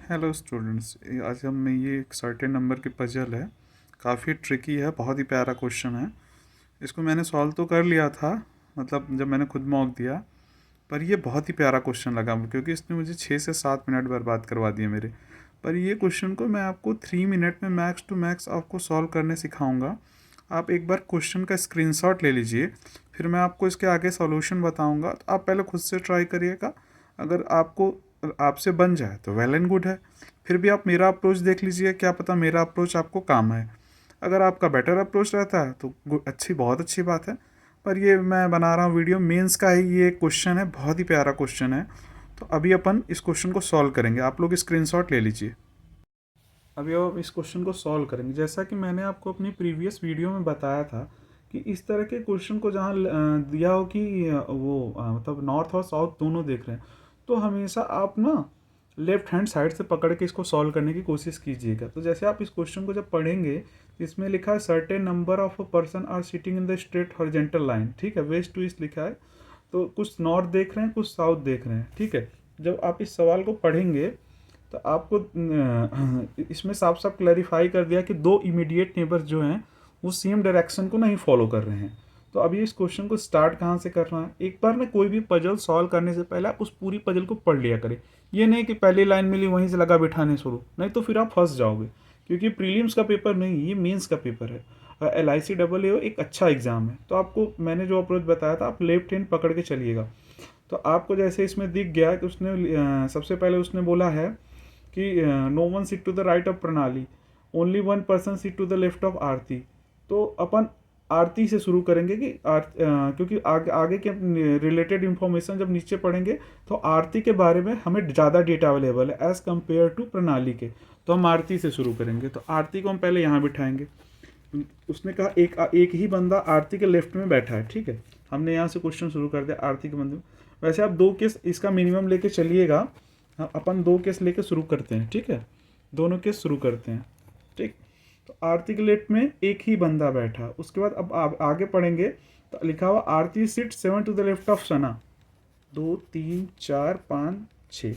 Hello students, आज हम ये एक सर्टेन नंबर की पजल है। काफ़ी ट्रिकी है, बहुत ही प्यारा क्वेश्चन है। इसको मैंने सॉल्व तो कर लिया था, मतलब जब मैंने खुद मॉक दिया। पर ये बहुत ही प्यारा क्वेश्चन लगा क्योंकि इसने मुझे 6 से 7 मिनट बर्बाद करवा दिए मेरे। पर ये क्वेश्चन को मैं आपको 3 मिनट में मैक्स टू मैक्स आपको सॉल्व करने सिखाऊंगा। आप एक बार क्वेश्चन का स्क्रीनशॉट ले लीजिए, फिर मैं आपको इसके आगे सॉल्यूशन बताऊंगा। तो आप पहले खुद से ट्राई करिएगा। अगर आपसे बन जाए तो वेल एंड गुड है। फिर भी आप मेरा अप्रोच देख लीजिए, क्या पता मेरा अप्रोच आपको काम है। अगर आपका बेटर अप्रोच रहता है तो बहुत अच्छी बात है। पर ये मैं बना रहा हूँ वीडियो मेंस का ही, ये क्वेश्चन है, बहुत ही प्यारा क्वेश्चन है। तो अभी अपन इस क्वेश्चन को सॉल्व करेंगे। आप लोग स्क्रीनशॉट ले लीजिए। अभी अब इस क्वेश्चन को सॉल्व करेंगे। जैसा कि मैंने आपको अपनी प्रीवियस वीडियो में बताया था कि इस तरह के क्वेश्चन को जहाँ दिया हो कि मतलब नॉर्थ और साउथ दोनों देख रहे हैं, तो हमेशा आप ना लेफ्ट हैंड साइड से पकड़ के इसको सॉल्व करने की कोशिश कीजिएगा। तो जैसे आप इस क्वेश्चन को जब पढ़ेंगे, इसमें लिखा है certain number of a person are sitting in the straight horizontal line, ठीक है, वेस्ट टू ईस्ट लिखा है। तो कुछ नॉर्थ देख रहे हैं, कुछ साउथ देख रहे हैं, ठीक है। जब आप इस सवाल को पढ़ेंगे तो आपको इसमें साफ साफ क्लैरिफाई कर दिया कि दो इमीडिएट नेबर्स जो हैं वो सेम डायरेक्शन को नहीं फॉलो कर रहे हैं। तो अभी इस क्वेश्चन को स्टार्ट कहाँ से करना है, एक बार ना कोई भी पजल सॉल्व करने से पहले आप उस पूरी पजल को पढ़ लिया करें। ये नहीं कि पहली लाइन मिली वहीं से लगा बिठाने शुरू, नहीं तो फिर आप फंस जाओगे। क्योंकि प्रीलिम्स का पेपर नहीं, ये मेंस का पेपर है। LIC AA एक अच्छा एग्जाम है। तो आपको मैंने जो अप्रोच बताया था, आप लेफ्ट हैंड पकड़ के चलिएगा। तो आपको जैसे इसमें दिख गया कि उसने सबसे पहले उसने बोला है कि no one sit to the right of Pranali, only one person sit to the left of Aarti. तो अपन आरती से शुरू करेंगे कि क्योंकि आगे के रिलेटेड इंफॉर्मेशन जब नीचे पढ़ेंगे तो आरती के बारे में हमें ज़्यादा डेटा अवेलेबल है एज़ कम्पेयर टू प्रणाली के। तो हम आरती से शुरू करेंगे। तो आरती को हम पहले यहाँ बिठाएंगे। उसने कहा एक एक ही बंदा आरती के लेफ्ट में बैठा है, ठीक है। हमने यहाँ से क्वेश्चन शुरू कर दिया आरती के बंदे में। वैसे आप 2 केस इसका मिनिमम लेके चलिएगा। हाँ, अपन 2 केस लेके शुरू करते हैं, ठीक है। दोनों केस शुरू करते हैं, ठीक। तो आरती के लेफ्ट में एक ही बंदा बैठा। उसके बाद अब आप आगे पढ़ेंगे तो लिखा हुआ Aarti sit 7 to the left of Sana. 2 3 4 5 6।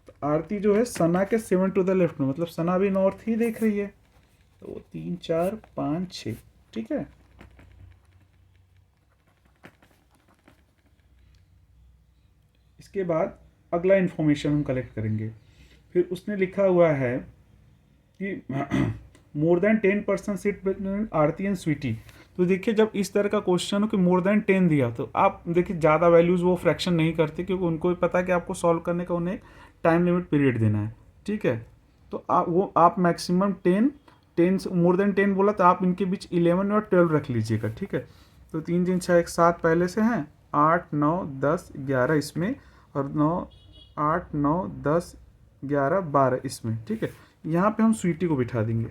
तो आरती जो है सना के 7 टू द लेफ्ट में, मतलब सना भी नॉर्थ ही देख रही है। तो 3 4 5 6, ठीक है। इसके बाद अगला इंफॉर्मेशन हम कलेक्ट करेंगे। फिर उसने लिखा हुआ है कि more than 10% seat between Aarti and Sweety. तो देखिए जब इस तरह का क्वेश्चन हो कि मोर देन 10 दिया, तो आप देखिए ज़्यादा वैल्यूज़ वो फ्रैक्शन नहीं करते, क्योंकि उनको भी पता है कि आपको सॉल्व करने का उन्हें टाइम लिमिट पीरियड देना है, ठीक है। तो आप मैक्सिमम 10 मोर देन 10 बोला, तो आप इनके बीच 11 और 12 रख लीजिएगा, ठीक है। तो 3 3 6 1 7 पहले से हैं, 8 9 10 11 इसमें, और 9 8 9 10 11 12 इसमें, ठीक है। यहाँ पे हम स्वीटी को बिठा देंगे।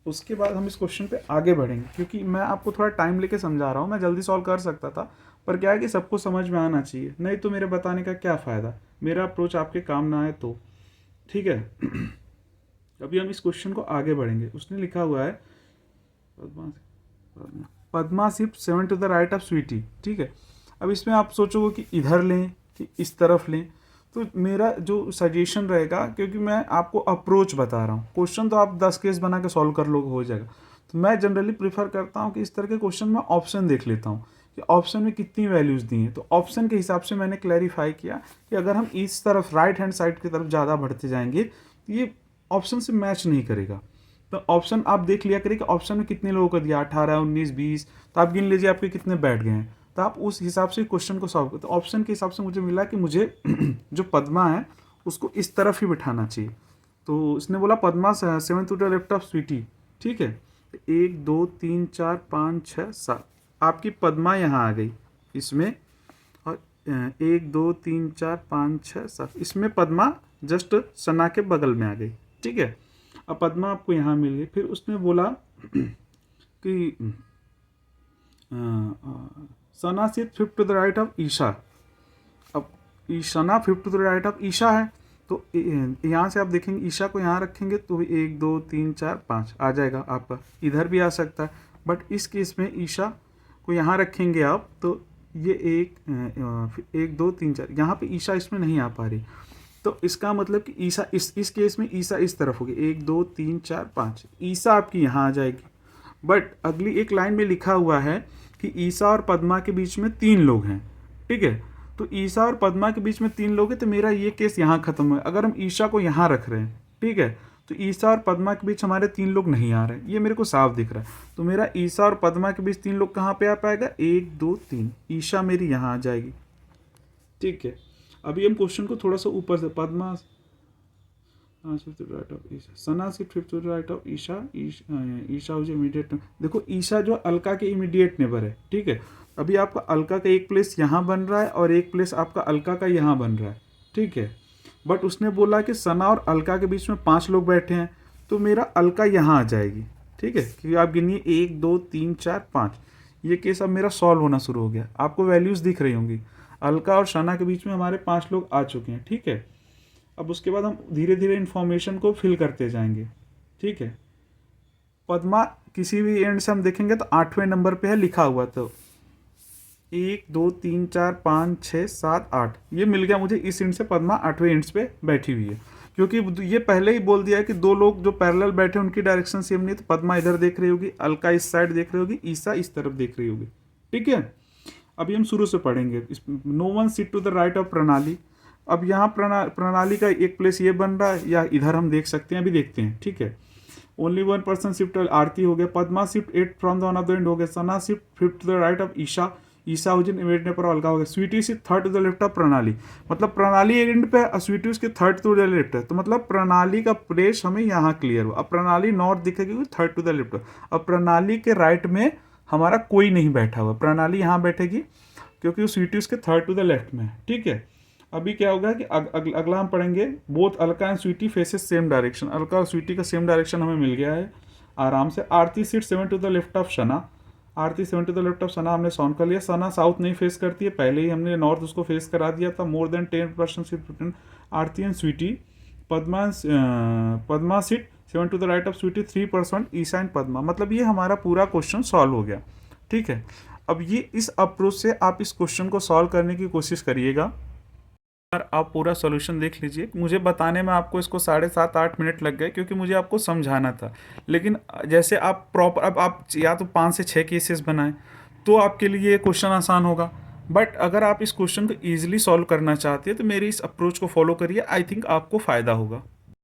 उसके बाद हम इस क्वेश्चन पे आगे बढ़ेंगे, क्योंकि मैं आपको थोड़ा टाइम लेके समझा रहा हूँ। मैं जल्दी सॉल्व कर सकता था, पर क्या है कि सबको समझ में आना चाहिए, नहीं तो मेरे बताने का क्या फ़ायदा, मेरा अप्रोच आपके काम ना आए तो, ठीक है। अभी हम इस क्वेश्चन को आगे बढ़ेंगे। उसने लिखा हुआ है पद्मा सिप 7 to the right of Sweety, ठीक है। अब इसमें आप सोचोगे कि इधर लें कि इस तरफ लें। तो मेरा जो सजेशन रहेगा, क्योंकि मैं आपको अप्रोच बता रहा हूँ, क्वेश्चन तो आप 10 केस बना के सॉल्व कर लोगे, हो जाएगा। तो मैं जनरली प्रीफर करता हूँ कि इस तरह के क्वेश्चन में ऑप्शन देख लेता हूँ कि ऑप्शन में कितनी वैल्यूज़ दी हैं। तो ऑप्शन के हिसाब से मैंने क्लैरिफाई किया कि अगर हम इस तरफ राइट हैंड साइड की तरफ ज़्यादा बढ़ते जाएंगे तो ये ऑप्शन से मैच नहीं करेगा। तो ऑप्शन आप देख लिया करिए कि ऑप्शन में कितने लोगों को दिया, 18 19 20, तो आप गिन लीजिए आपके कितने बैठ गए हैं। तो आप उस हिसाब से क्वेश्चन को सॉल्व करते। तो ऑप्शन के हिसाब से मुझे मिला कि मुझे जो पद्मा है उसको इस तरफ ही बिठाना चाहिए। तो इसने बोला Padma 7 to the left of Sweety, ठीक है। 1 2 3 4 5 6 7, आपकी पद्मा यहाँ आ गई इसमें। और 1 2 3 4 5 6 7, इसमें पद्मा जस्ट सना के बगल में आ गई, ठीक है। अब पद्मा आपको यहाँ मिल गई। फिर उसने बोला कि Sana sit 5 to the right of Isha. अब ईशाना 5 to the right of Isha है, तो यहाँ से आप देखेंगे ईशा को यहाँ रखेंगे तो 1 2 3 4 5 आ जाएगा आपका। इधर भी आ सकता है, बट इस केस में ईशा को यहाँ रखेंगे आप, तो ये 1 2 3 4, यहाँ पे ईशा इसमें नहीं आ पा रही, तो इसका मतलब कि ईशा इस केस में ईशा इस तरफ होगी, 1 2 3 4 5, ईशा आपकी यहाँ आ जाएगी। बट अगली एक लाइन में लिखा हुआ है कि ईशा और पद्मा के बीच में 3 लोग हैं, ठीक है। तो ईशा और पद्मा के बीच में 3 लोग हैं, तो मेरा ये केस यहाँ खत्म हुआ। अगर हम ईशा को यहाँ रख रहे हैं, ठीक है, तो ईशा और पद्मा के बीच हमारे 3 लोग नहीं आ रहे हैं, ये मेरे को साफ दिख रहा है। तो मेरा ईशा और पद्मा के बीच 3 लोग कहाँ पे आ पाएगा, 1 2 3, ईशा मेरी यहाँ आ जाएगी, ठीक है। अभी हम क्वेश्चन को थोड़ा सा ऊपर से, Padma right of Isha, Sana shift to the right of Isha, Isha हो इमीडिएट। देखो ईशा जो अलका के इमीडिएट नेबर है, ठीक है। अभी आपका अलका का एक प्लेस यहाँ बन रहा है और एक प्लेस आपका अलका का यहाँ बन रहा है, ठीक है। बट उसने बोला कि सना और अलका के बीच में 5 लोग बैठे हैं, तो मेरा अलका यहाँ आ जाएगी, ठीक है। क्योंकि आप गिनिए 1 2 3 4 5, ये केस अब मेरा सॉल्व होना शुरू हो गया। आपको वैल्यूज़ दिख रही होंगी, अलका और सना के बीच में हमारे 5 लोग आ चुके हैं, ठीक है। अब उसके बाद हम धीरे धीरे इन्फॉर्मेशन को फिल करते जाएंगे, ठीक है। पद्मा किसी भी एंड से हम देखेंगे तो 8वें नंबर पे है लिखा हुआ, तो 1 2 3 4 5 6 7 8, ये मिल गया मुझे। इस एंड से पद्मा 8वें एंड्स पे बैठी हुई है, क्योंकि ये पहले ही बोल दिया है कि 2 लोग जो पैरेलल बैठे हैं उनकी डायरेक्शन सेम नहीं, तो पद्मा इधर देख रही होगी, अलका इस साइड देख रही होगी, ईशा इस तरफ देख रही होगी, ठीक है। अभी हम शुरू से पढ़ेंगे। No one sit to the right of Pranali. अब यहाँ प्रणाली का एक प्लेस ये बन रहा है, या इधर हम देख सकते हैं, अभी देखते हैं, ठीक है। ओनली 1 पर्सन शिफ्ट, आरती हो गया। Padma shift 8 from the one of the end हो गया। Sana shift 5 to the right of Isha, Isha हुजिन इमीडिएट पर अलगा हो गया। Sweety shift 3rd to the left of Pranali, मतलब प्रणाली एंड पे, स्वीटी उसके 3rd टू द लेफ्ट है, तो मतलब प्रणाली का प्लेस हमें यहाँ क्लियर हुआ। अब प्रणाली नॉर्थ दिखेगी, 3rd टू द लेफ्ट। अब प्रणाली के राइट में हमारा कोई नहीं बैठा हुआ, प्रणाली यहाँ बैठेगी क्योंकि स्वीटी उसके 3rd टू द लेफ्ट में है, ठीक है। अभी क्या होगा कि अगला हम पढ़ेंगे, both Alka and Sweety faces same direction. Alka और स्वीटी का सेम डायरेक्शन हमें मिल गया है आराम से। Aarti seat 7 to the left of Sana, Aarti 7 to the left of Sana हमने सॉल्व कर लिया। सना साउथ नहीं फेस करती है, पहले ही हमने नॉर्थ उसको फेस करा दिया था। More than 10% seat between Aarti and Sweety. Padma seat 7 to the right of Sweety 3%, Isha and Padma. मतलब ये हमारा पूरा क्वेश्चन सॉल्व हो गया, ठीक है। अब ये इस अप्रोच से आप इस क्वेश्चन को सॉल्व करने की कोशिश करिएगा। यार आप पूरा सॉल्यूशन देख लीजिए। मुझे बताने में आपको इसको 7.5-8 मिनट लग गए, क्योंकि मुझे आपको समझाना था। लेकिन जैसे आप प्रॉपर, अब आप या तो 5 से 6 केसेस बनाएं तो आपके लिए ये क्वेश्चन आसान होगा। बट अगर आप इस क्वेश्चन को ईजिली सॉल्व करना चाहते हैं तो मेरी इस अप्रोच को फॉलो करिए, आई थिंक आपको फ़ायदा होगा।